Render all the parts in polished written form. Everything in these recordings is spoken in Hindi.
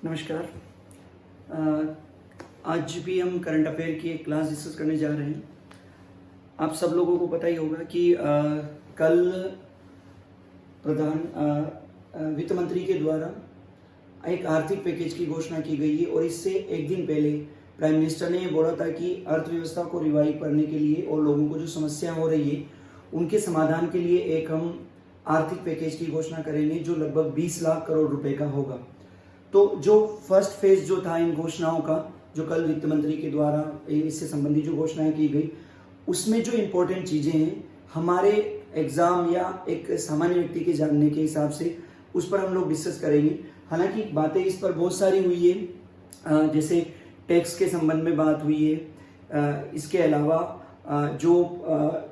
नमस्कार। आज भी हम करंट अफेयर की एक क्लास डिस्कस करने जा रहे हैं। आप सब लोगों को पता ही होगा कि कल वित्त मंत्री के द्वारा एक आर्थिक पैकेज की घोषणा की गई है और इससे एक दिन पहले प्राइम मिनिस्टर ने ये बोला था कि अर्थव्यवस्था को रिवाइव करने के लिए और लोगों को जो समस्या हो रही है उनके समाधान के लिए एक हम आर्थिक पैकेज की घोषणा करेंगे जो लगभग 20 लाख करोड़ रुपए का होगा। तो जो फर्स्ट फेज जो था इन घोषणाओं का, जो कल वित्त मंत्री के द्वारा इससे संबंधित जो घोषणाएं की गई, उसमें जो इम्पोर्टेंट चीज़ें हैं हमारे एग्ज़ाम या एक सामान्य व्यक्ति के जानने के हिसाब से उस पर हम लोग डिस्कस करेंगे। हालांकि बातें इस पर बहुत सारी हुई है, जैसे टैक्स के संबंध में बात हुई है। इसके अलावा जो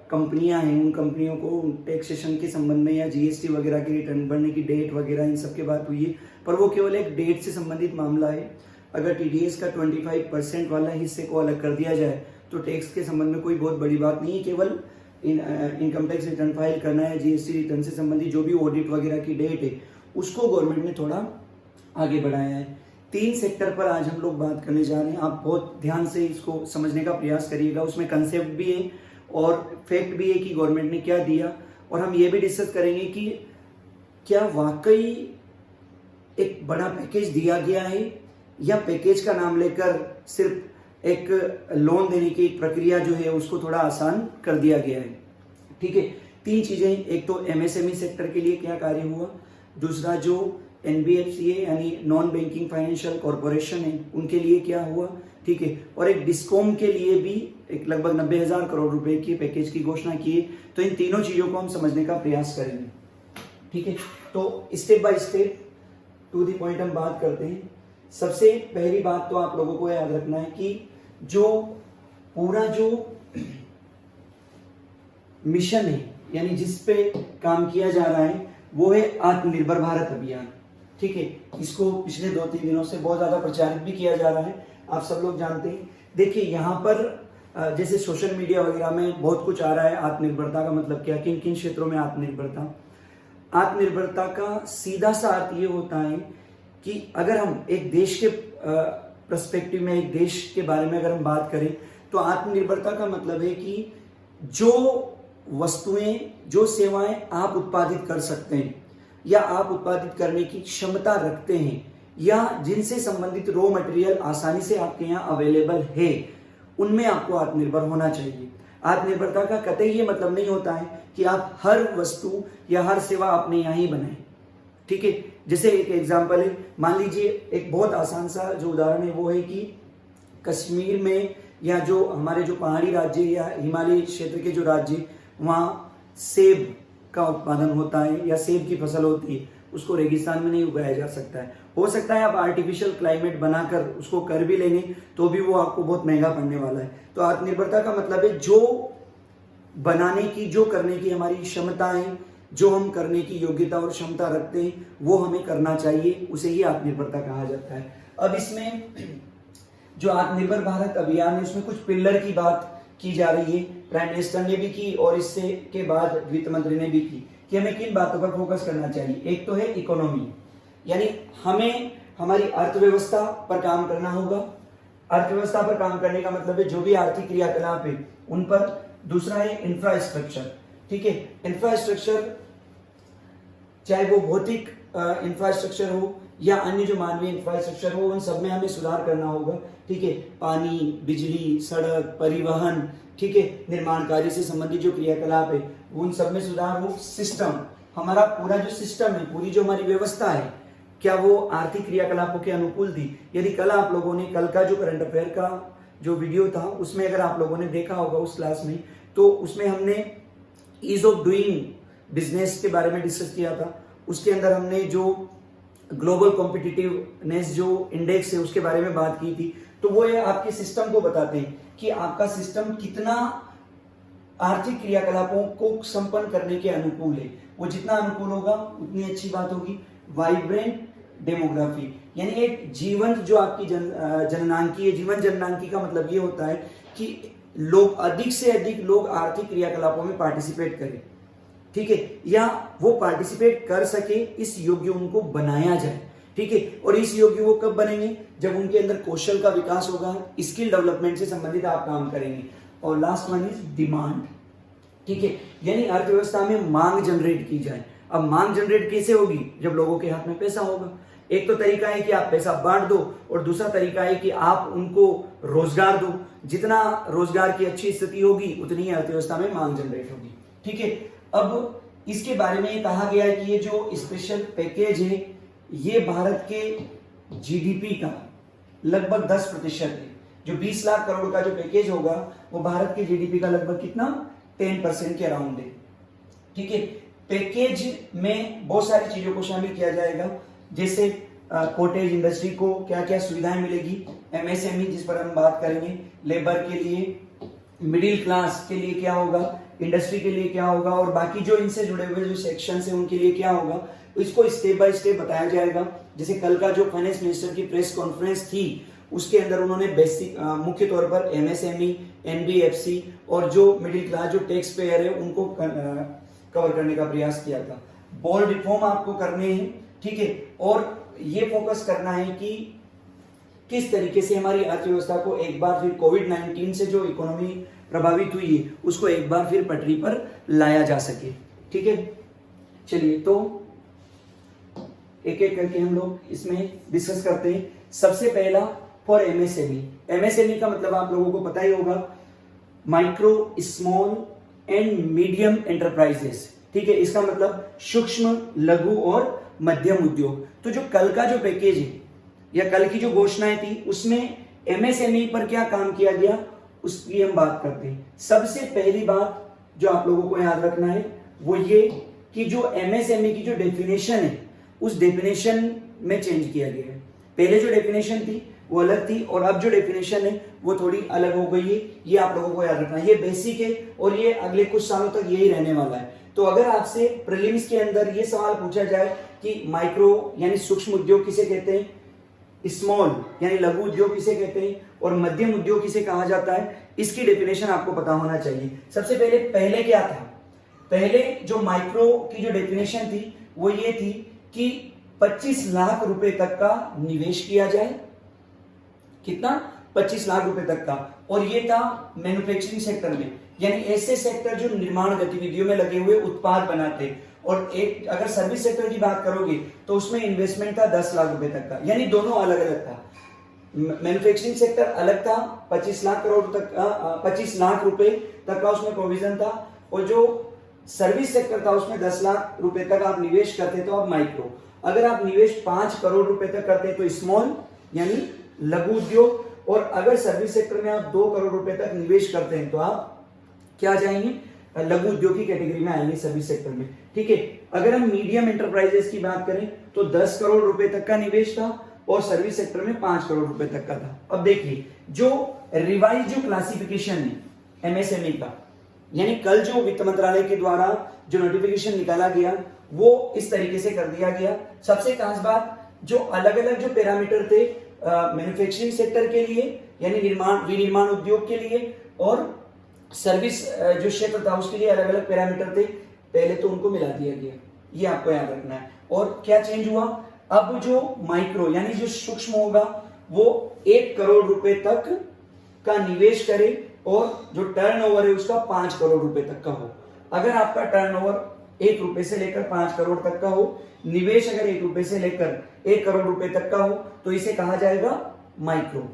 कंपनियां हैं उन कंपनियों को टैक्सेशन के संबंध में या जीएसटी वगैरह की रिटर्न भरने की डेट वगैरह इन सब की बात हुई है, पर वो केवल एक डेट से संबंधित मामला है। अगर टीडीएस का 25% वाला हिस्से को अलग कर दिया जाए तो टैक्स के संबंध में कोई बहुत बड़ी बात नहीं है। केवल इनकम टैक्स रिटर्न फाइल करना है, जीएसटी रिटर्न से संबंधित जो भी ऑडिट वगैरह की डेट है उसको गवर्नमेंट ने थोड़ा आगे बढ़ाया है। 3 सेक्टर पर आज हम लोग बात करने जा रहे हैं। आप बहुत ध्यान से इसको समझने का प्रयास करिएगा। उसमें कंसेप्ट भी है और फैक्ट भी है कि गवर्नमेंट ने क्या दिया, और हम ये भी डिस्कस करेंगे कि क्या वाकई एक बड़ा पैकेज दिया गया है या पैकेज का नाम लेकर सिर्फ एक लोन देने की प्रक्रिया जो है उसको थोड़ा आसान कर दिया गया है। ठीक है, 3 चीजें, एक तो एमएसएमई सेक्टर के लिए क्या कार्य हुआ, दूसरा जो एनबीएफसी है यानी नॉन बैंकिंग फाइनेंशियल कॉर्पोरेशन है उनके लिए क्या हुआ, ठीक है, और एक डिस्कॉम के लिए भी एक लगभग 90,000 करोड़ रुपए की पैकेज की घोषणा की है। तो इन तीनों चीजों को हम समझने का प्रयास करेंगे। ठीक है, तो step by step to the point हम बात करते हैं। सबसे पहली बात तो आप लोगों को याद रखना है कि जो पूरा जो मिशन है यानी जिस पे काम किया जा रहा है वो है आत्मनिर्भर भारत अभियान। ठीक है, इसको पिछले 2-3 दिनों से बहुत ज्यादा प्रचारित भी किया जा रहा है, आप सब लोग जानते हैं। देखिए यहाँ पर जैसे सोशल मीडिया वगैरह में बहुत कुछ आ रहा है आत्मनिर्भरता का मतलब क्या, किन किन क्षेत्रों में आत्मनिर्भरता का सीधा सा अर्थ ये होता है कि अगर हम एक देश के पर्सपेक्टिव में, एक देश के बारे में अगर हम बात करें तो आत्मनिर्भरता का मतलब है कि जो वस्तुएं, जो सेवाएं आप उत्पादित कर सकते हैं या आप उत्पादित करने की क्षमता रखते हैं या जिनसे संबंधित रॉ मटेरियल आसानी से आपके यहाँ अवेलेबल है, उनमें आपको आत्मनिर्भर होना चाहिए। आत्मनिर्भरता का कतई ये मतलब नहीं होता है कि आप हर वस्तु या हर सेवा अपने यहाँ ही बनाएं। ठीक है, जैसे एक एग्जांपल है, मान लीजिए एक बहुत आसान सा जो उदाहरण है वो है कि कश्मीर में या जो हमारे जो पहाड़ी राज्य या हिमालयी क्षेत्र के जो राज्य, वहाँ सेब का उत्पादन होता है या सेब की फसल होती है, उसको रेगिस्तान में नहीं उगाया जा सकता है। हो सकता है आप आर्टिफिशियल क्लाइमेट बनाकर उसको कर भी लेंगे तो भी वो आपको बहुत महंगा पड़ने वाला है। तो आत्मनिर्भरता का मतलब है जो बनाने की, जो करने की हमारी क्षमता है, जो हम करने की योग्यता और क्षमता रखते हैं वो हमें करना चाहिए, उसे ही आत्मनिर्भरता कहा जाता है। अब इसमें जो आत्मनिर्भर भारत अभियान है उसमें कुछ पिलर की बात की जा रही है, प्राइम मिनिस्टर ने भी की और इससे के बाद वित्त मंत्री ने भी की कि हमें किन बातों पर फोकस करना चाहिए। एक तो है इकोनॉमी, यानी हमें हमारी अर्थव्यवस्था पर काम करना होगा। अर्थव्यवस्था पर काम करने का मतलब है जो भी आर्थिक क्रियाकलाप है उन पर। दूसरा है इंफ्रास्ट्रक्चर। ठीक है, इंफ्रास्ट्रक्चर चाहे वो भौतिक इंफ्रास्ट्रक्चर हो या अन्य जो मानवीय इंफ्रास्ट्रक्चर हो, उन सब में हमें सुधार करना होगा। ठीक है, पानी, बिजली, सड़क, परिवहन, ठीक है, निर्माण कार्य से संबंधित जो क्रियाकलाप है उन सब में सुधार हो। सिस्टम, हमारा पूरा जो सिस्टम है, पूरी जो हमारी व्यवस्था है, क्या वो आर्थिक क्रियाकलापों के अनुकूल थी। यदि कल आप लोगों ने, कल का जो करंट अफेयर का जो वीडियो था उसमें अगर आप लोगों ने देखा होगा उस क्लास में, तो उसमें हमने ईज ऑफ डूइंग बिजनेस के बारे में डिस्कस किया था। उसके अंदर हमने जो ग्लोबल कॉम्पिटिटिवनेस जो इंडेक्स है उसके बारे में बात की थी। तो वो ये आपके सिस्टम को बताते हैं कि आपका सिस्टम कितना आर्थिक क्रियाकलापों को संपन्न करने के अनुकूल है। वो जितना अनुकूल होगा उतनी अच्छी बात होगी। वाइब्रेंट डेमोग्राफी, यानी एक जीवंत जो आपकी जननांकी है। जीवन जननांकी का मतलब ये होता है कि लोग, अधिक से अधिक लोग आर्थिक क्रियाकलापों में पार्टिसिपेट करें। ठीक है, या वो पार्टिसिपेट कर सके इस योग्य उनको बनाया जाए। ठीक है। और इस योग्य वो कब बनेंगे, जब उनके अंदर कौशल का विकास होगा, स्किल डेवलपमेंट से संबंधित आप काम करेंगे। और लास्ट वन इज डिमांड, ठीक है, यानी अर्थव्यवस्था में मांग जनरेट की जाए। अब मांग जनरेट कैसे होगी, जब लोगों के हाथ में पैसा होगा। एक तो तरीका है कि आप पैसा बांट दो, और दूसरा तरीका है कि आप उनको रोजगार दो। जितना रोजगार की अच्छी स्थिति होगी उतनी ही अर्थव्यवस्था में मांग जनरेट होगी, ठीक है। अब इसके बारे में कहा गया है कि ये जो स्पेशल पैकेज है ये भारत के जीडीपी का लगभग 10% है। जो 20 लाख करोड़ का जो पैकेज होगा वो भारत के जीडीपी का लगभग कितना 10% के अराउंड है, ठीक है। पैकेज में बहुत सारी चीजों को शामिल किया जाएगा, जैसे कॉटेज इंडस्ट्री को क्या क्या सुविधाएं मिलेगी, एमएसएमई जिस पर हम बात करेंगे, लेबर के लिए, मिडिल क्लास के लिए क्या होगा, इंडस्ट्री के लिए क्या होगा, और बाकी जो इनसे जुड़े हुए जो सेक्शन है उनके लिए क्या होगा, इसको स्टेप बाय स्टेप बताया जाएगा। जैसे कल का जो फाइनेंस मिनिस्टर की प्रेस कॉन्फ्रेंस थी उसके अंदर उन्होंने बेसिक मुख्य तौर पर एमएसएमई, एनबीएफसी और जो मिडिल क्लास जो टैक्स पेयर है उनको कवर करने का प्रयास किया था। बोल्ड रिफॉर्म आपको करने हैं, ठीक है, और ये फोकस करना है कि किस तरीके से हमारी अर्थव्यवस्था को एक बार फिर कोविड-19 से जो इकोनॉमी प्रभावित हुई है उसको एक बार फिर पटरी पर लाया जा सके, ठीक है। चलिए तो एक एक करके हम लोग इसमें डिस्कस करते हैं। सबसे पहला फॉर एमएसएमई। एमएसएमई का मतलब आप लोगों को पता ही होगा, micro small and medium enterprises, ठीक है। इसका मतलब सूक्ष्म, लघु और मध्यम उद्योग। तो जो कल का जो पैकेज है या कल की जो घोषणाएं थी उसमें एमएसएमई पर क्या काम किया गया उसकी हम बात करते हैं। सबसे पहली बात जो आप लोगों को याद रखना है वो ये कि जो एमएसएमई की जो डेफिनेशन है उस डेफिनेशन में चेंज किया गया है। पहले जो डेफिनेशन थी वो अलग थी और अब जो डेफिनेशन है वो थोड़ी अलग हो गई है। ये आप लोगों को याद रखना है, ये बेसिक है और ये अगले कुछ सालों तक यही रहने वाला है। तो अगर आपसे प्रीलिम्स के अंदर ये सवाल पूछा जाए कि माइक्रो यानी सूक्ष्म उद्योग किसे कहते हैं, स्मॉल यानी लघु उद्योग किसे कहते हैं और मध्यम उद्योग किसे कहा जाता है, इसकी डेफिनेशन आपको पता होना चाहिए। सबसे पहले क्या था, पहले जो माइक्रो की जो डेफिनेशन थी वो ये थी कि 25 लाख रुपए तक का निवेश किया जाए। कितना? 25 लाख रुपए तक का। और ये था मैन्युफैक्चरिंग सेक्टर में, यानी ऐसे सेक्टर जो निर्माण गतिविधियों में लगे हुए उत्पाद बनाते। और एक अगर सर्विस सेक्टर की बात करोगे तो उसमें इन्वेस्टमेंट था 10 लाख रुपए तक का, यानी दोनों अलग अलग था। मैन्युफैक्चरिंग सेक्टर अलग था, 25 लाख करोड़ तक का 25 लाख रुपए तक का उसमें प्रोविजन था, और जो सर्विस सेक्टर था उसमें 10 लाख रुपए तक आप निवेश करते तो आप माइक्रो। अगर आप निवेश 5 करोड़ रुपए तक करते तो स्मॉल यानी लघु उद्योग, और अगर सर्विस सेक्टर में आप 2 करोड़ रुपए तक निवेश करते हैं तो आप क्या जाएंगे, लघु उद्योग की कैटेगरी में आएंगे सर्विस सेक्टर में, ठीक है। अगर हम मीडियम एंटरप्राइजेस की बात करें तो 10 करोड़ रुपए तक का निवेश था और सर्विस सेक्टर में 5 करोड़ रुपए तक का था। अब देखिए जो रिवाइज जो क्लासिफिकेशन है एमएसएमई का, यानी कल जो वित्त मंत्रालय के द्वारा जो नोटिफिकेशन निकाला गया वो इस तरीके से कर दिया गया। सबसे खास बात, जो अलग अलग जो पैरामीटर थे मैन्युफैक्चरिंग सेक्टर के लिए यानी विनिर्माण उद्योग के लिए और सर्विस जो क्षेत्र था उसके लिए अलग अलग पैरामीटर थे, पहले तो उनको मिला दिया गया, ये आपको याद रखना है। और क्या चेंज हुआ, अब जो माइक्रो यानी जो सूक्ष्म होगा वो 1 करोड़ रुपए तक का निवेश करे और जो टर्नओवर है उसका 5 करोड़ रुपए तक का हो। अगर आपका टर्नओवर 1 रुपए से लेकर 5 करोड़ तक का हो, निवेश अगर 1 रुपए से लेकर 1 करोड़ रुपए तक का हो तो इसे कहा जाएगा माइक्रो।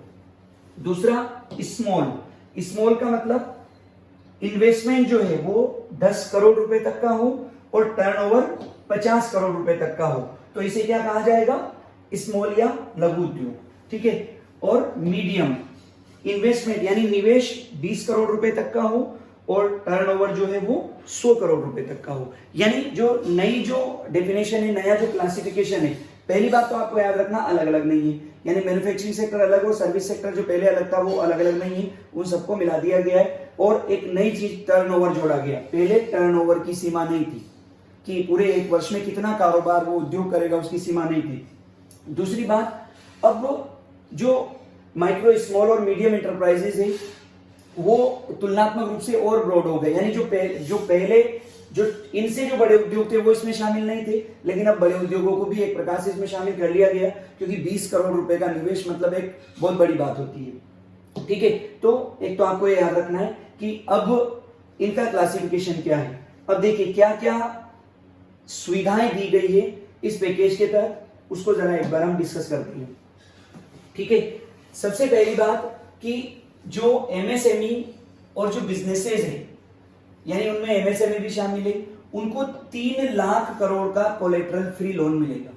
दूसरा स्मॉल, स्मॉल का मतलब इन्वेस्टमेंट जो है वो 10 करोड़ रुपए तक का हो और टर्नओवर 50 करोड़ रुपए तक का हो तो इसे क्या कहा जाएगा, स्मॉल या लघु उद्योग, ठीक है। और मीडियम इन्वेस्टमेंट यानी निवेश 20 करोड़ रुपए तक का हो और टर्नओवर जो है वो 100 करोड़ रुपए तक का हो। यानी जो नई जो डेफिनेशन है, नया जो क्लासिफिकेशन है, पहली बात तो आपको याद रखना अलग अलग नहीं है, यानी मैन्युफैक्चरिंग सेक्टर अलग और सर्विस सेक्टर जो पहले अलग था वो अलग अलग नहीं है, उन सबको मिला दिया गया है। और एक नई चीज टर्नओवर जोड़ा गया, पहले टर्नओवर की सीमा नहीं थी कि पूरे 1 वर्ष में कितना कारोबार वो उद्योग करेगा, उसकी सीमा नहीं थी। दूसरी बात, अब जो माइक्रो स्मॉल और मीडियम एंटरप्राइजेस है वो तुलनात्मक रूप से और ब्रॉड हो गए, यानी जो पहले जो इनसे जो बड़े उद्योग थे वो इसमें शामिल नहीं थे, लेकिन अब बड़े उद्योगों को भी एक प्रकार से इसमें शामिल कर लिया गया, क्योंकि 20 करोड़ रुपए का निवेश मतलब एक बहुत बड़ी बात होती है। ठीक है, तो एक तो आपको याद रखना है कि अब इनका क्लासिफिकेशन क्या है। अब देखिए क्या क्या सुविधाएं दी गई है इस पैकेज के तहत, उसको जरा एक बार हम डिस्कस करते हैं। ठीक है, सबसे पहली बात कि जो एमएसएमई और जो बिजनेसेस हैं, यानी उनमें एमएसएमई भी शामिल है, उनको 3 लाख करोड़ का कोलेटरल फ्री लोन मिलेगा।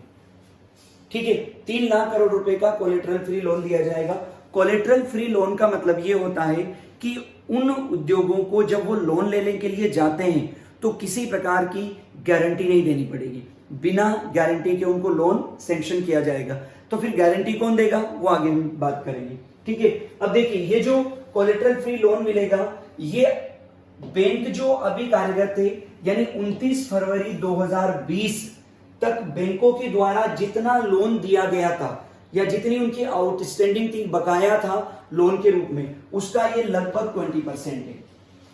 ठीक है, 3 लाख करोड़ रुपए का कोलेटरल फ्री लोन दिया जाएगा। कोलेटरल फ्री लोन का मतलब ये होता है कि उन उद्योगों को जब वो लोन लेने के लिए जाते हैं तो किसी प्रकार की गारंटी नहीं देनी पड़ेगी, बिना गारंटी के उनको लोन सैंक्शन किया जाएगा। तो फिर गारंटी कौन देगा वो आगे हम बात करेंगे। ठीक है, अब देखिए ये जो कोलेटरल फ्री लोन मिलेगा, ये बैंक जो अभी कार्यरत थे, यानी 29 फरवरी 2020 तक बैंकों के द्वारा जितना लोन दिया गया था या जितनी उनकी आउटस्टैंडिंग थी, बकाया था लोन के रूप में, उसका ये लगभग 20% है।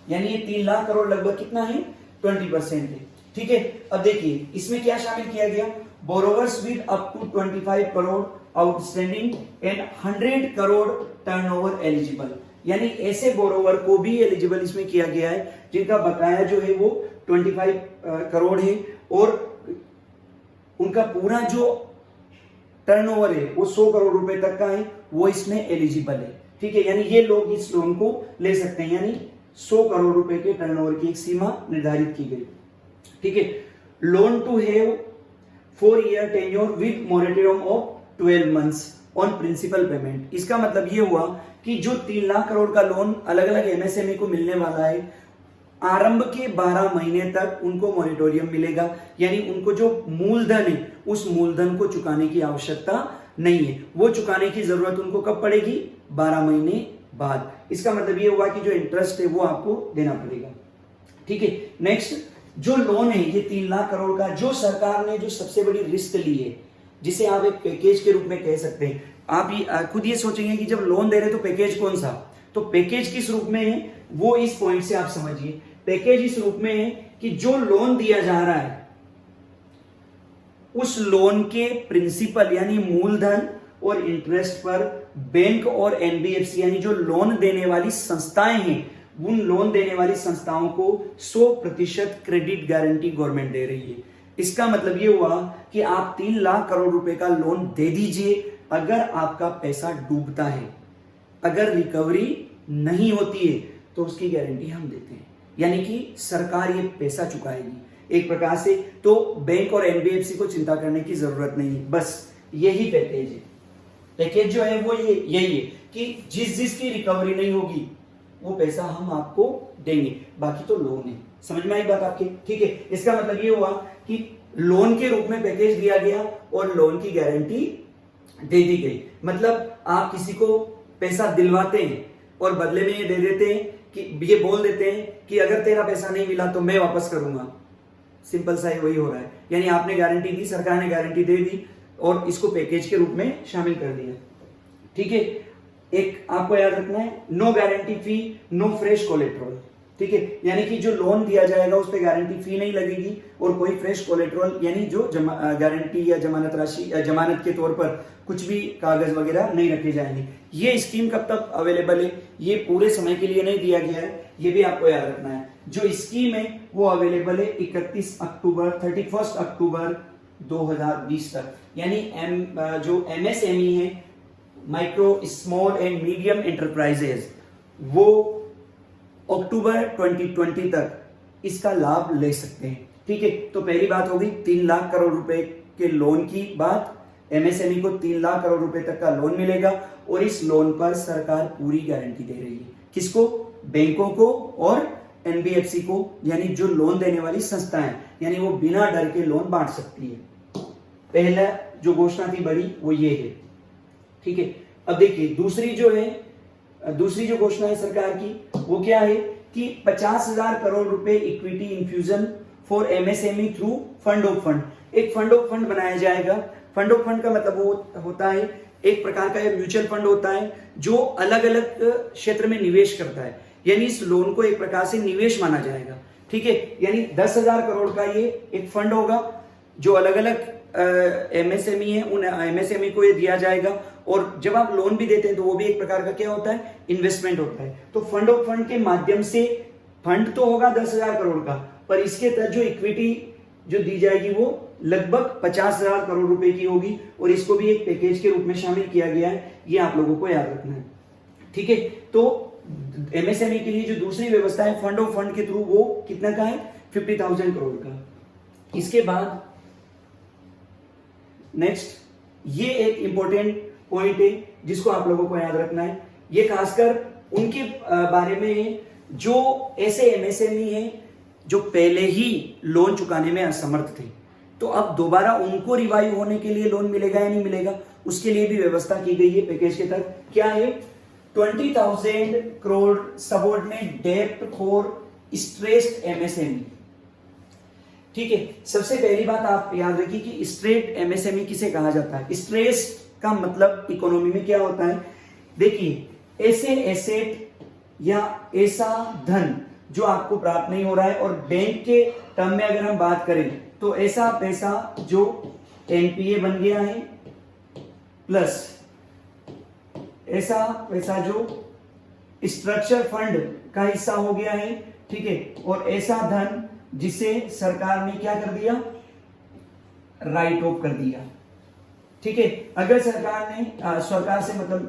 यानी ये 3 लाख करोड़ लगभग कितना है, 20% है। ठीक है, अब देखिए इसमें क्या शामिल किया गया, borrowers with up to 25 crore outstanding and 100 crore turnover eligible, यानी ऐसे बोरोवर को भी एलिजिबल इसमें किया गया है जिनका बकाया जो है वो 25 करोड़ है और उनका पूरा जो टर्नओवर है वो 100 करोड़ रुपए तक का है, वो इसमें एलिजिबल है। ठीक है, यानी ये लोग इस लोन को ले सकते हैं, यानी 100 करोड़ रुपए के टर्नओवर की एक सीमा निर्धारित की गई। ठीक है, loan to have 4 year tenure with moratorium of 12 months on principal payment. इसका मतलब ये हुआ कि जो 3 लाख करोड़ का लोन अलग अलग एमएसएमई को मिलने वाला है, आरंभ के 12 महीने तक उनको मोरेटोरियम मिलेगा, यानी उनको जो मूलधन है उस मूलधन को चुकाने की आवश्यकता नहीं है। वो चुकाने की जरूरत उनको कब पड़ेगी, 12 महीने बाद। इसका मतलब ये हुआ कि जो इंटरेस्ट है वो आपको देना पड़ेगा। ठीक है, नेक्स्ट जो लोन है ये 3 लाख करोड़ का, जो सरकार ने जो सबसे बड़ी रिस्क ली है, जिसे आप एक पैकेज के रूप में कह सकते हैं। आप खुद ये सोचेंगे कि जब लोन दे रहे तो पैकेज कौन सा, तो पैकेज किस रूप में है वो इस पॉइंट से आप समझिए। पैकेज इस रूप में है कि जो लोन दिया जा रहा है उस लोन के प्रिंसिपल यानी मूलधन और इंटरेस्ट पर बैंक और एनबीएफसी यानी जो लोन देने वाली संस्थाएं हैं, उन लोन देने वाली संस्थाओं को 100% क्रेडिट गारंटी गवर्नमेंट दे रही है। इसका मतलब ये हुआ कि आप 3 लाख करोड़ रुपए का लोन दे दीजिए, अगर आपका पैसा डूबता है, अगर रिकवरी नहीं होती है तो उसकी गारंटी हम देते हैं, यानी कि सरकार ये पैसा चुकाएगी एक प्रकार से। तो बैंक और एनबीएफसी को चिंता करने की जरूरत नहीं है, बस यही पैकेज है। पैकेज जो है वो यही है कि जिसकी रिकवरी नहीं होगी वो पैसा हम आपको देंगे, बाकी तो लोन है। समझ में आई बात आपके? ठीक है, इसका मतलब ये हुआ कि लोन के रूप में पैकेज दिया गया और लोन की गारंटी दे दी गई। मतलब आप किसी को पैसा दिलवाते हैं और बदले में ये दे देते हैं कि ये बोल देते हैं कि अगर तेरा पैसा नहीं मिला तो मैं वापस करूंगा। सिंपल सा ही वही हो रहा है, यानी आपने गारंटी दी, सरकार ने गारंटी दे दी और इसको पैकेज के रूप में शामिल कर दिया। ठीक है, एक आपको याद रखना है, नो गारंटी फी नो फ्रेश कोलेट्रल। ठीक है, यानी कि जो लोन दिया जाएगा उस पर गारंटी फी नहीं लगेगी और कोई फ्रेश कोलेट्रल यानी जो गारंटी या जमानत राशि जमानत के तौर पर कुछ भी कागज वगैरह नहीं रखे जाएंगे। ये स्कीम कब तक अवेलेबल है, ये पूरे समय के लिए नहीं दिया गया है, ये भी आपको याद रखना है। जो स्कीम है वो अवेलेबल है 31 अक्टूबर 2020 तक, यानी जो एमएसएमई है, micro small and medium enterprises, वो अक्टूबर 2020 तक इसका लाभ ले सकते हैं। ठीक है, तो पहली बात होगी 3 लाख करोड़ रुपए के लोन की बात। एमएसएमई को 3 लाख करोड़ रुपए तक का लोन मिलेगा और इस लोन पर सरकार पूरी गारंटी दे रही है। किसको? बैंकों को और एनबीएफसी को, यानी जो लोन देने वाली संस्थाएं, यानी वो बिना डर के लोन बांट सकती है। पहला जो घोषणा थी बड़ी वो ये है। ठीक है, अब देखिए दूसरी जो घोषणा है सरकार की वो क्या है कि 50,000 करोड़ रुपए equity infusion for MSME through fund of fund. एक फंड ऑफ फंड बनाया जाएगा। फंड ऑफ फंड का मतलब वो होता है एक प्रकार का म्यूचुअल फंड होता है जो अलग अलग क्षेत्र में निवेश करता है, यानी इस लोन को एक प्रकार से निवेश माना जाएगा। ठीक है, यानी 10,000 करोड़ का ये एक फंड होगा जो अलग अलग एमएसएमई है, उन एमएसएमई को ये दिया जाएगा। और जब आप लोन भी देते हैं तो वो भी एक प्रकार का क्या होता है, इन्वेस्टमेंट होता है। तो फंड ऑफ फंड के माध्यम से फंड तो होगा 10,000 करोड़ का, पर इसके तहत जो इक्विटी जो दी जाएगी वो लगभग 50,000 करोड़ रुपए की होगी, और इसको भी एक पैकेज के रूप में शामिल किया गया है, ये आप लोगों को याद रखना है। ठीक है, तो एमएसएमई के लिए जो दूसरी व्यवस्था है फंड ऑफ फंड के थ्रू, वो कितना का है, 50,000 करोड़ का। इसके बाद नेक्स्ट, ये एक इंपॉर्टेंट पॉइंट है जिसको आप लोगों को याद रखना है। ये खासकर उनके बारे में है जो ऐसे एमएसएमई हैं जो पहले ही लोन चुकाने में असमर्थ थे, तो अब दोबारा उनको रिवाइव होने के लिए लोन मिलेगा या नहीं मिलेगा, उसके लिए भी व्यवस्था की गई है पैकेज के तहत। क्या है, 20,000 करोड़ सबऑर्डिनेट डेब्ट फॉर स्ट्रेस्ड एमएसएमई। ठीक है, सबसे पहली बात आप याद रखिए कि स्ट्रेट एमएसएमई किसे कहा जाता है। स्ट्रेस का मतलब इकोनॉमी में क्या होता है, देखिए ऐसे एसेट या ऐसा धन जो आपको प्राप्त नहीं हो रहा है, और बैंक के टर्म में अगर हम बात करें तो ऐसा पैसा जो एनपीए बन गया है, प्लस ऐसा पैसा जो स्ट्रक्चर फंड का हिस्सा हो गया है। ठीक है, और ऐसा धन जिसे सरकार ने क्या कर दिया, राइट ऑफ कर दिया। ठीक है, अगर सरकार से मतलब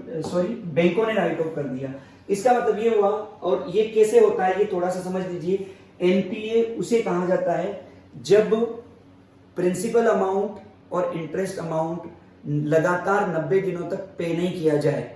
बैंकों ने राइट ऑफ कर दिया, इसका मतलब ये हुआ, और ये कैसे होता है ये थोड़ा सा समझ लीजिए। एनपीए उसे कहा जाता है जब प्रिंसिपल अमाउंट और इंटरेस्ट अमाउंट लगातार 90 दिनों तक पे नहीं किया जाए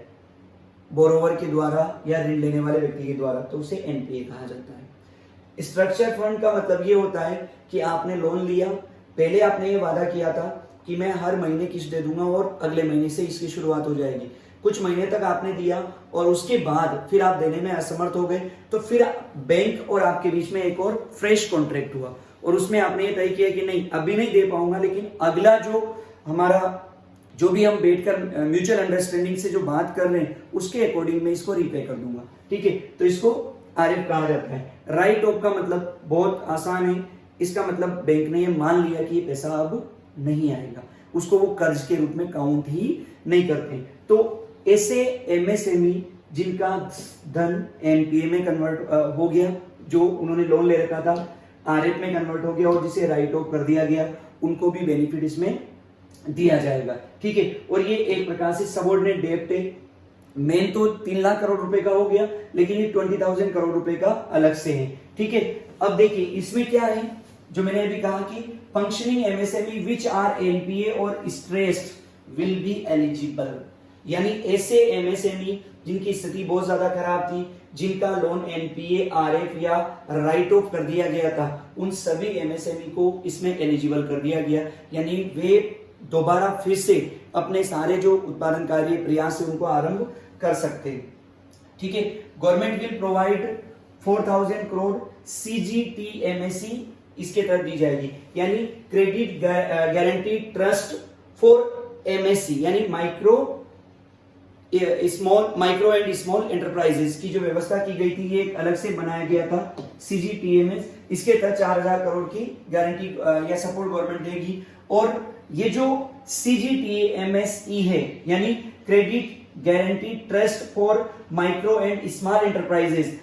बोरोवर के द्वारा या ऋण लेने वाले व्यक्ति के द्वारा, तो उसे एनपीए कहा जाता है। स्ट्रक्चर फंड का मतलब ये होता है कि आपने लोन लिया, पहले आपने ये वादा किया था कि मैं हर महीने किस्त दे दूंगा और अगले महीने से इसकी शुरुआत हो जाएगी। कुछ महीने तक आपने दिया और उसके बाद फिर आप देने में असमर्थ हो गए, तो फिर बैंक और आपके बीच में एक और फ्रेश कॉन्ट्रैक्ट हुआ, और उसमें आपने ये तय किया कि नहीं अभी नहीं दे पाऊंगा, लेकिन अगला जो भी हम बैठकर म्यूचुअल अंडरस्टैंडिंग से जो बात कर रहे हैं उसके अकॉर्डिंग मैं इसको रीपे कर दूंगा। ठीक है, तो इसको आरएफ कहा जाता है। राइट ऑफ का मतलब बहुत आसान है, इसका मतलब बैंक ने ये मान लिया कि ये पैसा अब नहीं आएगा, उसको वो कर्ज के रूप में काउंट ही नहीं करते। तो ऐसे एमएसएमई जिनका धन एनपीए में कन्वर्ट हो गया, जो उन्होंने लोन ले रखा था आरएफ में कन्वर्ट हो गया और जिसे राइट ऑफ कर दिया गया, उनको भी बेनिफिट इसमें दिया जाएगा। ठीक है, और ये एक प्रकार से सबऑर्डिनेट डेब्ट है। मेन तो 3 लाख करोड़ रुपए का हो गया, लेकिन ये 20,000 करोड़ रुपए का अलग से है। ठीक है, अब देखिए इसमें क्या है, जो मैंने अभी कहा कि functioning MSME which are NPA और स्ट्रेस्ड विल बी एलिजिबल, यानी ऐसे एमएसएमई जिनकी स्थिति बहुत ज्यादा खराब थी, जिनका लोन एनपीए आरएफ या राइट ऑफ कर दिया गया था, उन सभी एमएसएमई को इसमें एलिजिबल कर दिया गया, यानी वे दोबारा फिर से अपने सारे जो उत्पादन कार्य प्रयास है उनको आरंभ कर सकते हैं। ठीक है, government will provide 4,000 crore CGTMSE इसके तहत दी जाएगी, यानी credit guarantee trust for MSE, यानी माइक्रो एंड स्मॉल एंटरप्राइजेस की जो व्यवस्था की गई थी, ये एक अलग से बनाया गया था सीजीटीएमएस। इसके तहत 4,000 करोड़ की गारंटी या सपोर्ट गवर्नमेंट देगी। और ये जो सीजीटीएमएसई है, यानी credit guarantee trust for micro and small enterprises,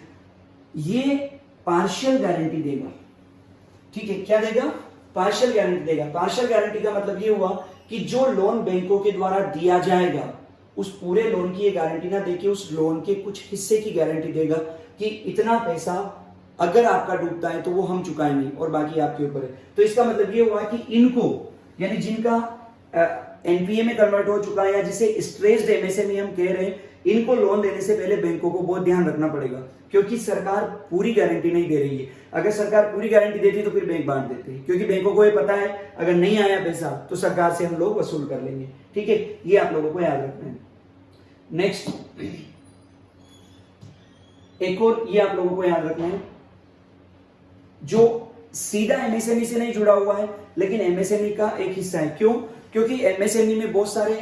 ये पार्शियल गारंटी देगा। ठीक है, क्या देगा, पार्शियल गारंटी देगा। पार्शियल गारंटी का मतलब ये हुआ कि जो लोन बैंकों के द्वारा दिया जाएगा उस पूरे लोन की ये गारंटी ना देके उस लोन के कुछ हिस्से की गारंटी देगा कि इतना पैसा अगर आपका डूबता है तो वो हम चुकाएंगे और बाकी आपके ऊपर है। तो इसका मतलब ये हुआ कि इनको, यानी जिनका एनपीए में कन्वर्ट हो चुका है या जिसे स्ट्रेस्ड एमएसएमई हम कह रहे हैं, इनको लोन देने से पहले बैंकों को बहुत ध्यान रखना पड़ेगा, क्योंकि सरकार पूरी गारंटी नहीं दे रही है। अगर सरकार पूरी गारंटी देती तो फिर बैंक बांट देते, क्योंकि बैंकों को ये पता है अगर नहीं आया पैसा तो सरकार से हम लोग वसूल कर लेंगे। ठीक है, ये आप लोगों को याद रखना है। नेक्स्ट, एक और ये आप लोगों को याद रखना है, जो सीधा एमएसएमई से नहीं जुड़ा हुआ है लेकिन एमएसएमई का एक हिस्सा है। क्यों? क्योंकि एमएसएमई में बहुत सारे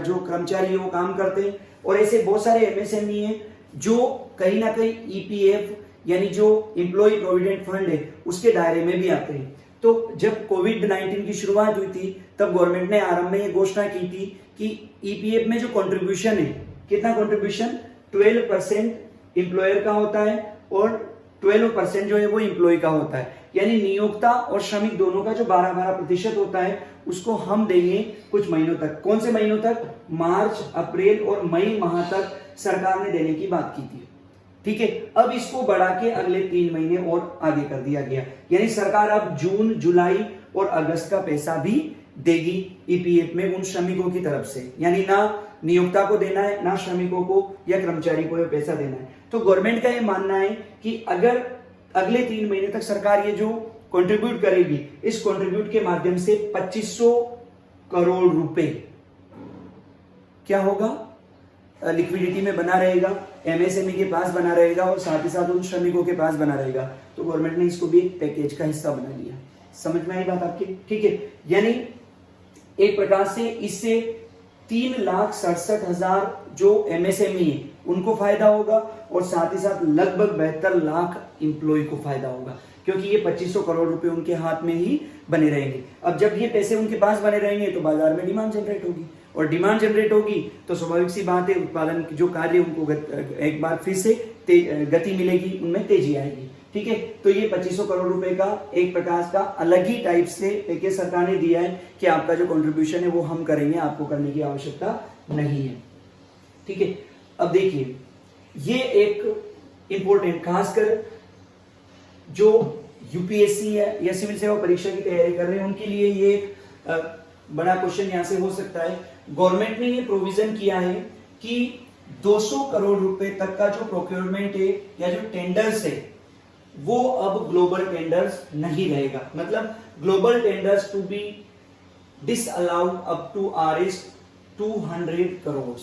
जो कर्मचारी है वो काम करते हैं, और ऐसे बहुत सारे एमएसएमई हैं जो कहीं ना कहीं ईपीएफ यानी जो एम्प्लॉय प्रोविडेंट फंड है उसके दायरे में भी आते हैं। तो जब कोविड-19 की शुरुआत हुई थी तब गवर्नमेंट ने आरंभ में ये घोषणा की थी कि ईपीएफ में जो कंट्रीब्यूशन है, कितना कंट्रीब्यूशन 12% एम्प्लॉयर का होता है और 12% जो है वो एम्प्लॉय का होता है, यानी नियोक्ता और श्रमिक दोनों का जो 12-12% होता है उसको हम देंगे कुछ महीनों तक। कौन से महीनों तक? मार्च, अप्रैल और मई माह तक सरकार ने देने की बात की थी। ठीक है, अब इसको बढ़ा के अगले 3 महीने और आगे कर दिया गया, यानी सरकार अब जून, जुलाई और अगस्त का पैसा भी देगी ईपीएफ में उन श्रमिकों की तरफ से, यानी ना नियोक्ता को देना है ना श्रमिकों को या कर्मचारी को ये पैसा देना है। तो गवर्नमेंट का ये मानना है कि अगर अगले 3 महीने तक सरकार ये जो कंट्रीब्यूट करेगी, इस कंट्रीब्यूट के माध्यम से 2500 करोड़ रुपए क्या होगा, लिक्विडिटी में बना रहेगा, एमएसएमई के पास बना रहेगा और साथ ही साथ उन श्रमिकों के पास बना रहेगा। तो गवर्नमेंट ने इसको भी एक पैकेज का हिस्सा बना लिया। समझ में आई बात आपकी? ठीक है, यानी एक प्रकार से इससे 3,67,000 जो एमएसएमई है उनको फायदा होगा और साथ ही साथ लगभग 72 लाख इंप्लॉय को फायदा होगा, क्योंकि ये 2500 करोड़ रुपए उनके हाथ में ही बने रहेंगे। अब जब ये पैसे उनके पास बने रहेंगे तो बाजार में डिमांड जनरेट होगी और डिमांड जनरेट होगी तो स्वाभाविक सी बात है उत्पादन की जो कार्य उनको एक बार फिर से गति मिलेगी, उनमें तेजी आएगी। ठीक है, तो ये 2500 करोड़ रुपए का एक प्रकार का अलग ही टाइप से पैकेज सरकार ने दिया है कि आपका जो कंट्रीब्यूशन है वो हम करेंगे, आपको करने की आवश्यकता नहीं है। ठीक है, अब देखिए ये एक इंपॉर्टेंट, खासकर जो यूपीएससी है या सिविल सेवा परीक्षा की तैयारी कर रहे हैं उनके लिए ये बड़ा क्वेश्चन यहां से हो सकता है। गवर्नमेंट ने ये प्रोविजन किया है कि 200 करोड़ रुपए तक का जो प्रोक्योरमेंट है या जो टेंडर्स है वो अब ग्लोबल टेंडर्स नहीं रहेगा। मतलब global tenders to be disallowed up to Rs 200 crore.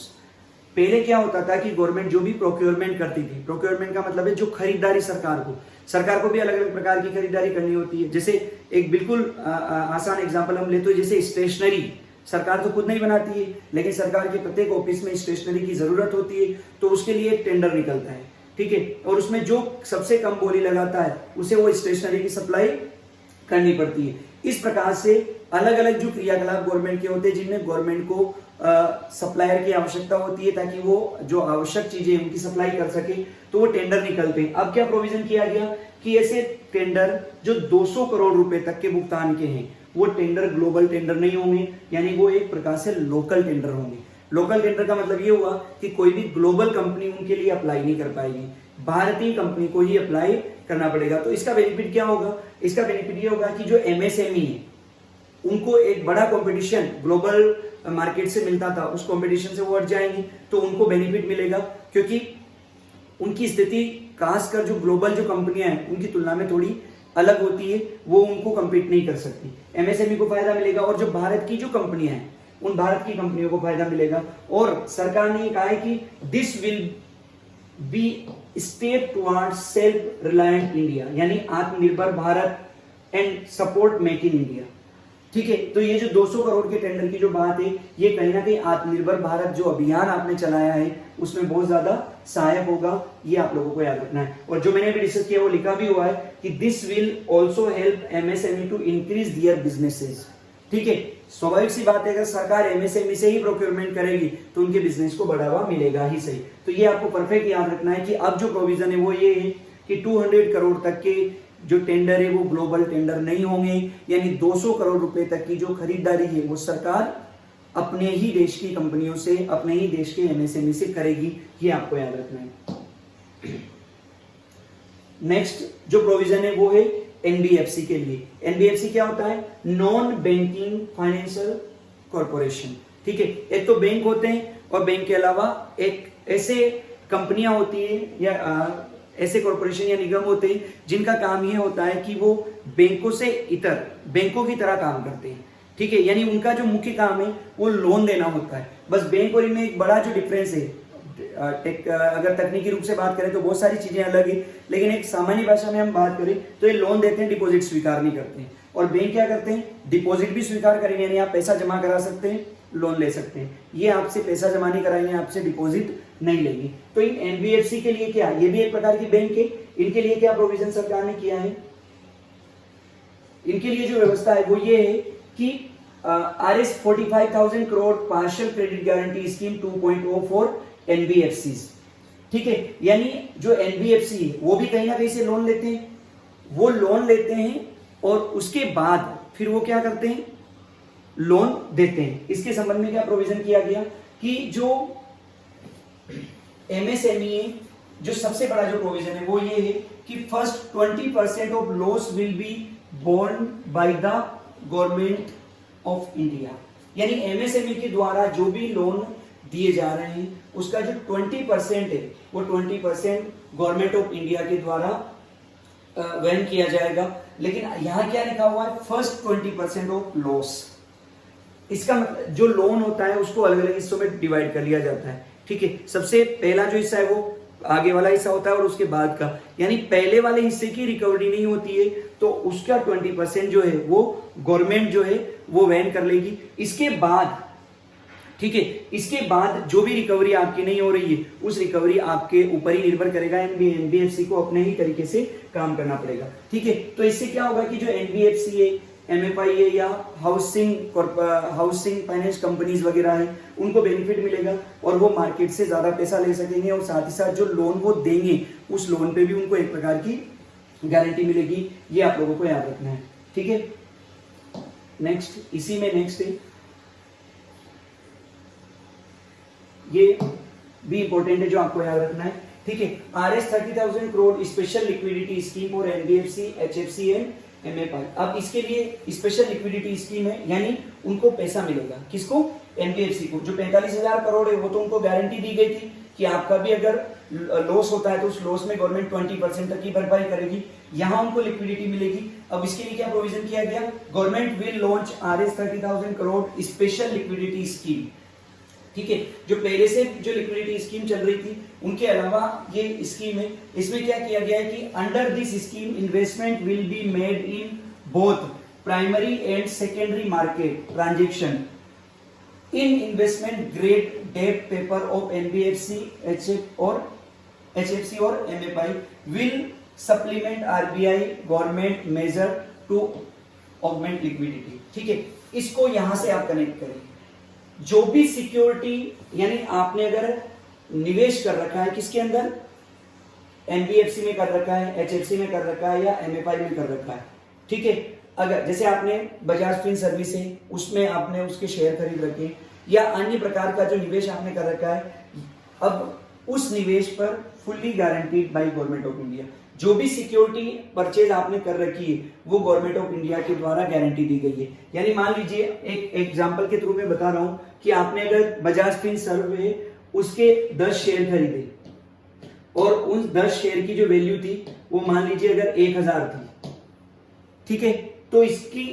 पहले क्या होता था कि गवर्नमेंट जो भी प्रोक्योरमेंट करती थी, प्रोक्योरमेंट का मतलब है जो खरीदारी सरकार को भी अलग अलग प्रकार की खरीदारी करनी होती है। जैसे एक बिल्कुल आसान एग्जांपल हम लेते हैं, जैसे स्टेशनरी सरकार तो खुद नहीं बनाती है, लेकिन सरकार के प्रत्येक ऑफिस में स्टेशनरी की जरूरत होती है, तो उसके लिए एक टेंडर निकलता है। ठीक है, और उसमें जो सबसे कम बोली लगाता है उसे वो स्टेशनरी की सप्लाई करनी पड़ती है। इस प्रकार से अलग अलग जो क्रियाकलाप गवर्नमेंट के होते हैं जिनमें गवर्नमेंट को सप्लायर की आवश्यकता होती है ताकि वो जो आवश्यक चीजें उनकी सप्लाई कर सके, तो वो टेंडर निकलते हैं। अब क्या प्रोविजन किया गया कि ऐसे टेंडर जो 200 करोड़ रुपए तक के भुगतान के हैं वो टेंडर ग्लोबल टेंडर नहीं होंगे, यानी वो एक प्रकार से लोकल टेंडर होंगे। लोकल टेंडर का मतलब ये हुआ कि कोई भी ग्लोबल कंपनी उनके लिए अप्लाई नहीं कर पाएगी, भारतीय कंपनी को ही अप्लाई करना पड़ेगा। तो इसका बेनिफिट क्या होगा? इसका बेनिफिट ये होगा कि जो एमएसएमई है उनको एक बड़ा कंपटीशन ग्लोबल मार्केट से मिलता था, उस कंपटीशन से वो हट जाएंगे तो उनको बेनिफिट मिलेगा, क्योंकि उनकी स्थिति खासकर जो ग्लोबल जो कंपनियां हैं उनकी तुलना में थोड़ी अलग होती है, वो उनको कम्पीट नहीं कर सकती। एमएसएमई को फायदा मिलेगा और जो भारत की जो कंपनियां हैं उन भारत की कंपनियों को फायदा मिलेगा। और सरकार ने कहा है कि this will be step towards self reliant India, यानी आत्मनिर्भर Bharat and support make in India. ठीक है, तो ये जो 200 करोड़ के टेंडर की जो बात है ये कहीं ना कहीं आत्मनिर्भर भारत जो अभियान आपने चलाया है उसमें बहुत ज्यादा सहायक होगा, ये आप लोगों को याद रखना है। और जो मैंने अभी डिस्कस किया वो लिखा भी हुआ है कि this will also help MSME to increase their businesses. ठीक है, स्वाभाविक सी बात है अगर सरकार एमएसएमई से ही प्रोक्योरमेंट करेगी तो उनके बिजनेस को बढ़ावा मिलेगा ही सही। तो ये आपको परफेक्ट याद रखना है कि अब जो प्रोविजन है वो ये है कि 200 करोड़ तक के जो टेंडर है वो ग्लोबल टेंडर नहीं होंगे, यानी 200 करोड़ रुपए तक की जो खरीदारी है वो सरकार अपने ही देश की कंपनियों से, अपने ही देश के एमएसएमई से करेगी, ये आपको याद रखना है। नेक्स्ट जो प्रोविजन है वो है एनबीएफसी के लिए। एनबीएफसी क्या होता है? Non banking financial corporation. ठीक है, एक तो बैंक होते हैं और बैंक के अलावा एक ऐसे कंपनियां होती है या ऐसे कॉर्पोरेशन या निगम होते हैं जिनका काम ये होता है कि वो बैंकों से इतर बैंकों की तरह काम करते हैं। ठीक है, यानी उनका जो मुख्य काम है वो लोन देना होता है। बस बैंक और इनमें एक बड़ा जो डिफरेंस है, अगर तकनीकी रूप से बात करें तो बहुत सारी चीजें अलग है, लेकिन एक सामान्य भाषा में हम बात करें तो ये लोन देते हैं, डिपॉजिट स्वीकार नहीं करते हैं। और बैंक क्या करते हैं? डिपॉजिट भी स्वीकार करेंगे, यानी आप पैसा जमा करा सकते हैं, लोन ले सकते हैं। ये आपसे पैसा जमा नहीं कराएंगे, आपसे डिपॉजिट नहीं लेंगे। तो इन एनबीएफसी के लिए क्या, ये भी एक प्रकार की बैंक है, इनके लिए क्या प्रोविजन सरकार ने किया है, इनके लिए जो व्यवस्था है वो ये है कि RS 45,000 crore partial credit guarantee scheme 2.0 for NBFC. ठीक है, यानी जो एनबीएफसी है वो भी कहीं ना कहीं से लोन लेते हैं, वो लोन लेते हैं और उसके बाद फिर वो क्या करते हैं, लोन देते हैं। इसके संबंध में क्या प्रोविजन किया गया कि जो एमएसएमई है, जो सबसे बड़ा जो प्रोविजन है वो ये है कि first 20% of loss will be borne by the government of India. यानी एमएसएमई के द्वारा जो भी लोन दिए जा रहे हैं उसका जो 20% है वो 20% गवर्नमेंट ऑफ इंडिया के द्वारा वहन किया जाएगा। लेकिन यहां क्या लिखा हुआ है, फर्स्ट 20% ऑफ लॉस। इसका मतलब जो लोन होता है उसको अलग अलग हिस्सों में डिवाइड कर लिया जाता है। ठीक है, सबसे पहला जो हिस्सा है वो आगे वाला हिस्सा होता है और उसके बाद का, यानी पहले वाले हिस्से की रिकवरी नहीं होती है तो उसका 20% जो है वो गवर्नमेंट जो है वो वहन कर लेगी। इसके बाद, ठीक है, इसके बाद जो भी रिकवरी आपकी नहीं हो रही है उस रिकवरी आपके ऊपर ही निर्भर करेगा। एनबीएफसी को अपने ही तरीके से काम करना पड़ेगा। ठीक है, तो इससे क्या होगा कि जो एनबीएफसी है, एमएफआई है या हाउसिंग फाइनेंस कंपनीज वगैरह है उनको बेनिफिट मिलेगा और वो मार्केट से ज्यादा पैसा ले सकेंगे और साथ ही साथ जो लोन वो देंगे उस लोन पे भी उनको एक प्रकार की गारंटी मिलेगी। ये आप लोगों को याद रखना है। ठीक है, नेक्स्ट, इसी में नेक्स्ट है, ये भी इंपॉर्टेंट है जो आपको याद रखना है। ठीक है, RS 30,000 crore special liquidity scheme for NBFC, HFC and MFI. अब इसके लिए स्पेशल लिक्विडिटी स्कीम है, यानी उनको पैसा मिलेगा, किसको, एनबीएफसी को। जो 45,000 करोड़ है वो तो उनको गारंटी दी गई थी कि आपका भी अगर लॉस होता है तो उस लॉस में गवर्नमेंट 20% तक की भरपाई करेगी। यहां उनको लिक्विडिटी मिलेगी। अब इसके लिए क्या प्रोविजन किया गया, government will launch RS 30,000 crore special liquidity scheme. ठीक है, जो पहले से जो लिक्विडिटी स्कीम चल रही थी उनके अलावा ये स्कीम है। इसमें क्या किया गया है कि under this scheme investment will be made in both primary and secondary market transaction in investment grade debt paper of NBFC, HFC और MFI will supplement RBI government measure to augment liquidity. ठीक है, इसको यहां से आप कनेक्ट करें। जो भी सिक्योरिटी, यानी आपने अगर निवेश कर रखा है किसके अंदर, एनबीएफसी में कर रखा है, एचएफसी में कर रखा है या एमएफआई में कर रखा है। ठीक है, अगर जैसे आपने बजाज फिन सर्विस है उसमें आपने उसके शेयर खरीद रखे या अन्य प्रकार का जो निवेश आपने कर रखा है, अब उस निवेश पर fully guaranteed by government of India. जो भी सिक्योरिटी परचेज आपने कर रखी है वो गवर्नमेंट ऑफ इंडिया के द्वारा गारंटी दी गई है। यानी मान लीजिए, एक एग्जांपल के थ्रू में बता रहा हूं कि आपने अगर बजाज फिन सर्व है उसके 10 शेयर खरीदे और उन 10 शेयर की जो वैल्यू थी वो मान लीजिए अगर 1,000 थी। ठीक है, तो इसकी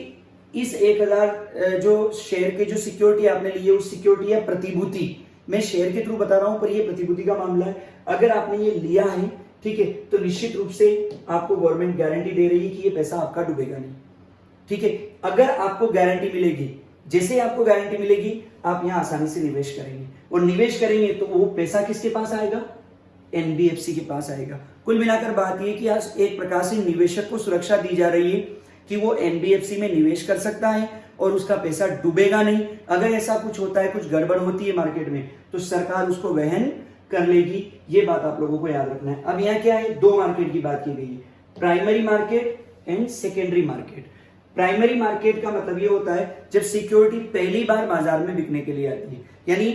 इस 1,000 जो शेयर के जो सिक्योरिटी आपने ली है उस सिक्योरिटी या प्रतिभूति, मैं शेयर के थ्रू बता रहा हूं पर ये प्रतिभूति का मामला है। अगर आपने ये लिया है, ठीक है, तो निश्चित रूप से आपको गवर्नमेंट गारंटी दे रही है कि ये पैसा आपका डूबेगा नहीं। ठीक है, अगर आपको गारंटी मिलेगी, जैसे आपको गारंटी मिलेगी आप यहां आसानी से निवेश करेंगे और निवेश करेंगे तो वो पैसा किसके पास आएगा, एनबीएफसी के पास आएगा। कुल मिलाकर बात यह कि आज एक प्रकार से निवेशक को सुरक्षा दी जा रही है कि वो एनबीएफसी में निवेश कर सकता है और उसका पैसा डूबेगा नहीं। अगर ऐसा कुछ होता है, कुछ गड़बड़ होती है मार्केट में, तो सरकार उसको वहन कर लेगी। ये बात आप लोगों को याद रखना है। अब यहाँ क्या है, दो मार्केट की बात की गई है, primary market and secondary market. Primary market का मतलब ये होता है जब सिक्योरिटी पहली बार बाजार में बिकने के लिए आती है, यानी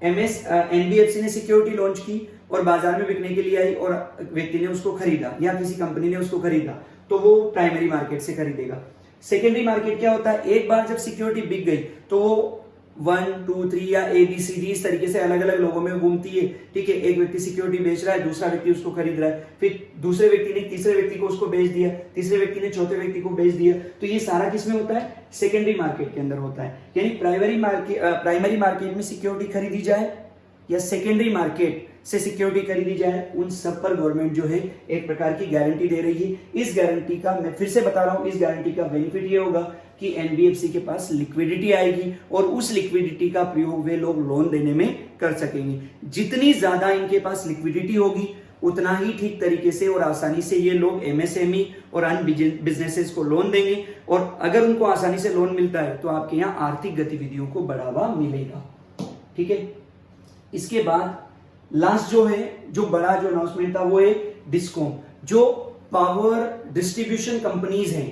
एनबीएफसी ने सिक्योरिटी लॉन्च की और बाजार में बिकने के लिए आई और व्यक्ति ने उसको खरीदा या किसी कंपनी ने उसको खरीदा, तो वो प्राइमरी मार्केट से खरीदेगा। सेकेंडरी मार्केट क्या होता है, एक बार जब सिक्योरिटी बिक गई तो वो 1, 2, 3 या ABCD इस तरीके से अलग अलग लोगों में घूमती है। ठीक है, एक व्यक्ति सिक्योरिटी बेच रहा है, दूसरा व्यक्ति उसको खरीद रहा है, फिर दूसरे व्यक्ति ने तीसरे व्यक्ति को उसको बेच दिया, तीसरे व्यक्ति ने चौथे व्यक्ति को बेच दिया। तो ये सारा किस में होता है, सेकेंडरी मार्केट के अंदर होता है। यानी प्राइमरी मार्केट में सिक्योरिटी खरीदी जाए या सेकेंडरी मार्केट से सिक्योरिटी खरीदी जाए, उन सब पर गवर्नमेंट जो है एक प्रकार की गारंटी दे रही है। इस गारंटी का, मैं फिर से बता रहा हूं, इस गारंटी का बेनिफिट ये होगा कि एनबीएफसी के पास लिक्विडिटी आएगी और उस लिक्विडिटी का प्रयोग वे लोग लोन देने में कर सकेंगे। जितनी ज्यादा इनके पास लिक्विडिटी होगी उतना ही ठीक तरीके से और आसानी से ये लोग एमएसएमई और अन्य बिजनेसेस को लोन देंगे, और अगर उनको आसानी से लोन मिलता है तो आपके यहाँ आर्थिक गतिविधियों को बढ़ावा मिलेगा। ठीक है, इसके बाद लास्ट जो है, जो बड़ा जो अनाउंसमेंट था वो है डिस्कॉम, जो पावर डिस्ट्रीब्यूशन कंपनीज हैं,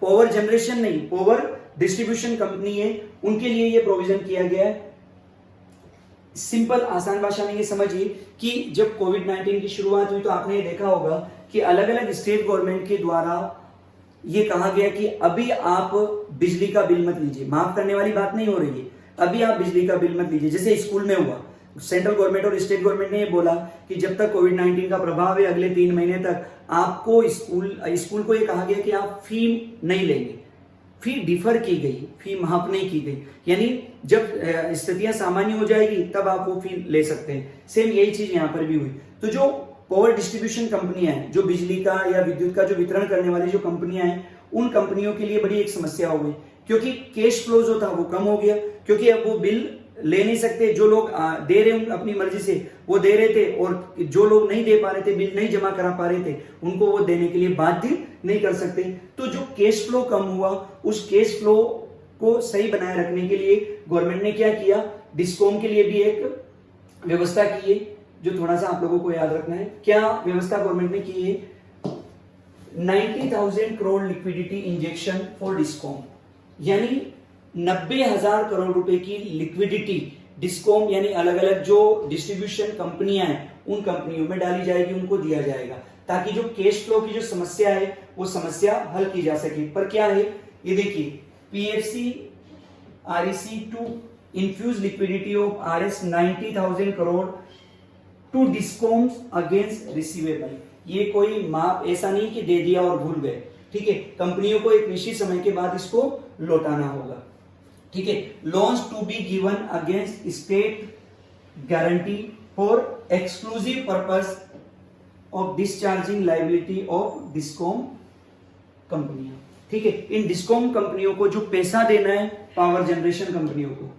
पावर जनरेशन नहीं, पावर डिस्ट्रीब्यूशन कंपनी है, उनके लिए ये प्रोविजन किया गया है। सिंपल आसान भाषा में ये समझिए कि जब कोविड-19 की शुरुआत हुई तो आपने ये देखा होगा कि अलग अलग स्टेट गवर्नमेंट के द्वारा ये कहा गया कि अभी आप बिजली का बिल मत लीजिए, माफ करने वाली बात नहीं हो रही है, अभी आप बिजली का बिल मत लीजिए। जैसे स्कूल में हुआ, सेंट्रल गवर्नमेंट और स्टेट गवर्नमेंट ने ये बोला कि जब तक कोविड-19 का प्रभाव है अगले 3 महीने तक आपको स्कूल को ये कहा गया कि आप फी नहीं लेंगे, फी डिफर की गई, फी माफ नहीं की गई, यानी जब स्थितियां सामान्य हो जाएगी तब आप वो फी ले सकते हैं। सेम यही चीज यहां पर भी हुई। तो जो पावर डिस्ट्रीब्यूशन कंपनियां हैं, जो बिजली का या विद्युत का जो वितरण करने वाली जो कंपनियां हैं, उन कंपनियों के लिए बड़ी एक समस्या हो गई, क्योंकि कैश फ्लो जो था वो कम हो गया, क्योंकि अब वो बिल ले नहीं सकते। जो लोग दे रहे हैं अपनी मर्जी से वो दे रहे थे, और जो लोग नहीं दे पा रहे थे, बिल नहीं जमा करा पा रहे थे, उनको वो देने के लिए बाध्य नहीं कर सकते। तो जो कैश फ्लो कम हुआ, उस कैश फ्लो को सही बनाए रखने के लिए गवर्नमेंट ने क्या किया, डिस्कॉम के लिए भी एक व्यवस्था की है, जो थोड़ा सा आप लोगों को याद रखना है। क्या व्यवस्था गवर्नमेंट ने की है? 90,000 crore liquidity injection for discom, यानी 90,000 करोड़ रुपए की लिक्विडिटी डिस्कॉम यानी अलग अलग जो डिस्ट्रीब्यूशन कंपनियां हैं उन कंपनियों में डाली जाएगी, उनको दिया जाएगा, ताकि जो कैश फ्लो की जो समस्या है वो समस्या हल की जा सके। पर क्या है ये देखिए, PFC REC to infuse liquidity of Rs 90,000 crore to discoms against receivable. ये कोई माप ऐसा नहीं कि दे दिया और भूल गए, ठीक है, कंपनियों को एक निश्चित समय के बाद इसको लौटाना होगा। ठीक है, loans to be given against state guarantee for exclusive purpose of discharging liability of discom कंपनियां। ठीक है, इन डिस्कॉम कंपनियों को जो पैसा देना है पावर जनरेशन कंपनियों को,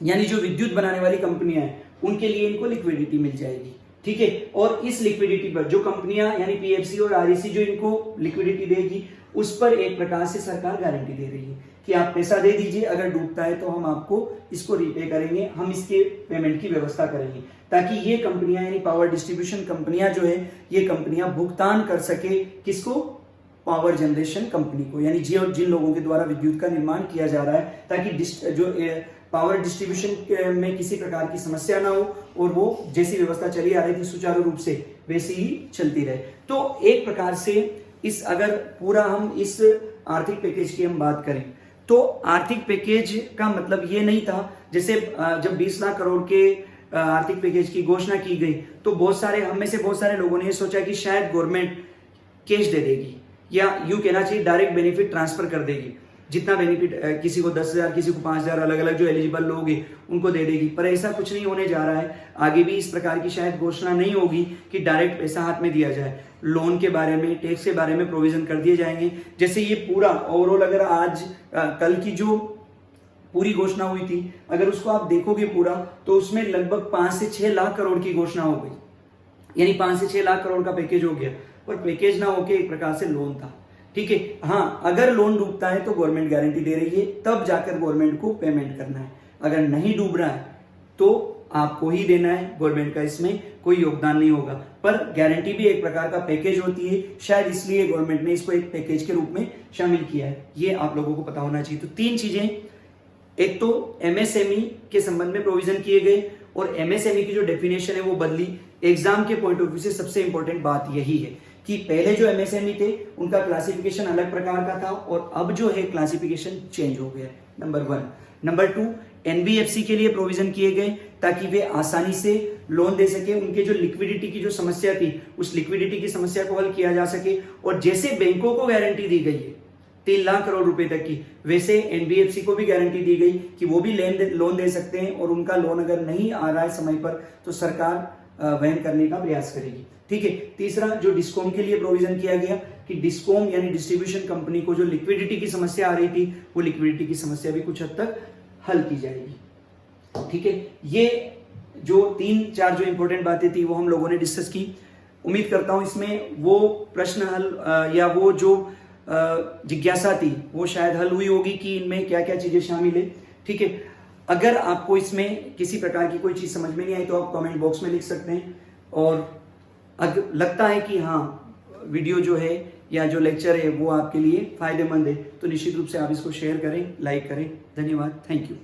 यानी जो विद्युत बनाने वाली कंपनियां हैं, उनके लिए इनको लिक्विडिटी मिल जाएगी। ठीक है, और इस लिक्विडिटी पर जो कंपनियां यानी पीएफसी और आरईसी जो इनको लिक्विडिटी देगी, उस पर एक प्रकार से सरकार गारंटी दे रही है कि आप पैसा दे दीजिए, अगर डूबता है तो हम आपको इसको रीपे करेंगे, हम इसके पेमेंट की व्यवस्था करेंगे, ताकि ये कंपनियां यानी पावर डिस्ट्रीब्यूशन कंपनियां जो है, ये कंपनियां भुगतान कर सके किसको? पावर जनरेशन कंपनी को, यानी जिन लोगों के द्वारा विद्युत का निर्माण किया जा रहा है, ताकि जो पावर डिस्ट्रीब्यूशन में किसी प्रकार की समस्या ना हो और वो जैसी व्यवस्था चली आ रही थी सुचारू रूप से वैसी ही चलती रहे। तो एक प्रकार से इस अगर पूरा हम इस आर्थिक पैकेज की हम बात करें तो आर्थिक पैकेज का मतलब ये नहीं था, जैसे जब 20 लाख करोड़ के आर्थिक पैकेज की घोषणा की गई तो बहुत सारे हम में से बहुत सारे लोगों ने ये सोचा कि शायद गवर्नमेंट कैश दे देगी, या यूं कहना चाहिए डायरेक्ट बेनिफिट ट्रांसफर कर देगी, जितना बेनिफिट किसी को 10,000 किसी को 5,000 अलग अलग जो एलिजिबल लोग हैं उनको दे देगी। पर ऐसा कुछ नहीं होने जा रहा है, आगे भी इस प्रकार की शायद घोषणा नहीं होगी कि डायरेक्ट पैसा हाथ में दिया जाए। लोन के बारे में, टैक्स के बारे में प्रोविजन कर दिए जाएंगे। जैसे ये पूरा ओवरऑल अगर आज कल की जो पूरी घोषणा हुई थी, अगर उसको आप देखोगे पूरा, तो उसमें लगभग 5 से 6 लाख करोड़ की घोषणा हो गई, यानी 5 से 6 लाख करोड़ का पैकेज हो गया। पर पैकेज ना होके एक प्रकार से लोन था। ठीक है, हाँ, अगर लोन डूबता है तो गवर्नमेंट गारंटी दे रही है, तब जाकर गवर्नमेंट को पेमेंट करना है। अगर नहीं डूब रहा है तो आपको ही देना है, गवर्नमेंट का इसमें कोई योगदान नहीं होगा। पर गारंटी भी एक प्रकार का पैकेज होती है, शायद इसलिए गवर्नमेंट ने इसको एक पैकेज के रूप में शामिल किया है, ये आप लोगों को पता होना चाहिए। तो 3 चीजें, एक तो एमएसएमई के संबंध में प्रोविजन किए गए, और एमएसएमई की जो डेफिनेशन है वो बदली। एग्जाम के पॉइंट ऑफ व्यू से सबसे इंपॉर्टेंट बात यही है कि पहले जो एमएसएमई थे उनका क्लासिफिकेशन अलग प्रकार का था, और अब जो है क्लासिफिकेशन चेंज हो गया, नंबर 1। नंबर 2, एनबीएफसी के लिए प्रोविजन किए गए ताकि वे आसानी से लोन दे सके, उनके जो लिक्विडिटी की जो समस्या थी उस लिक्विडिटी की समस्या को हल किया जा सके। और जैसे बैंकों को गारंटी दी गई है 3 लाख करोड़ रुपए तक की, वैसे एनबीएफसी को भी गारंटी दी गई कि वो भी लोन दे सकते हैं, और उनका लोन अगर नहीं आ रहा है समय पर तो सरकार वहन करने का प्रयास करेगी। ठीक है, तीसरा जो डिस्कॉम के लिए प्रोविजन किया गया कि डिस्कॉम यानी डिस्ट्रीब्यूशन कंपनी को जो लिक्विडिटी की समस्या आ रही थी वो लिक्विडिटी की समस्या भी कुछ हद तक हल की जाएगी। ठीक है, ये जो 3-4 जो इंपॉर्टेंट बातें थी वो हम लोगों ने डिस्कस की। उम्मीद करता हूं इसमें वो प्रश्न हल या वो जो जिज्ञासा थी वो शायद हल हुई होगी कि इनमें क्या क्या चीजें शामिल है। ठीक है, अगर आपको इसमें किसी प्रकार की कोई चीज समझ में नहीं आई तो आप कमेंट बॉक्स में लिख सकते हैं, और अगर लगता है कि हाँ वीडियो जो है या जो लेक्चर है वो आपके लिए फायदेमंद है तो निश्चित रूप से आप इसको शेयर करें, लाइक करें। धन्यवाद, थैंक यू।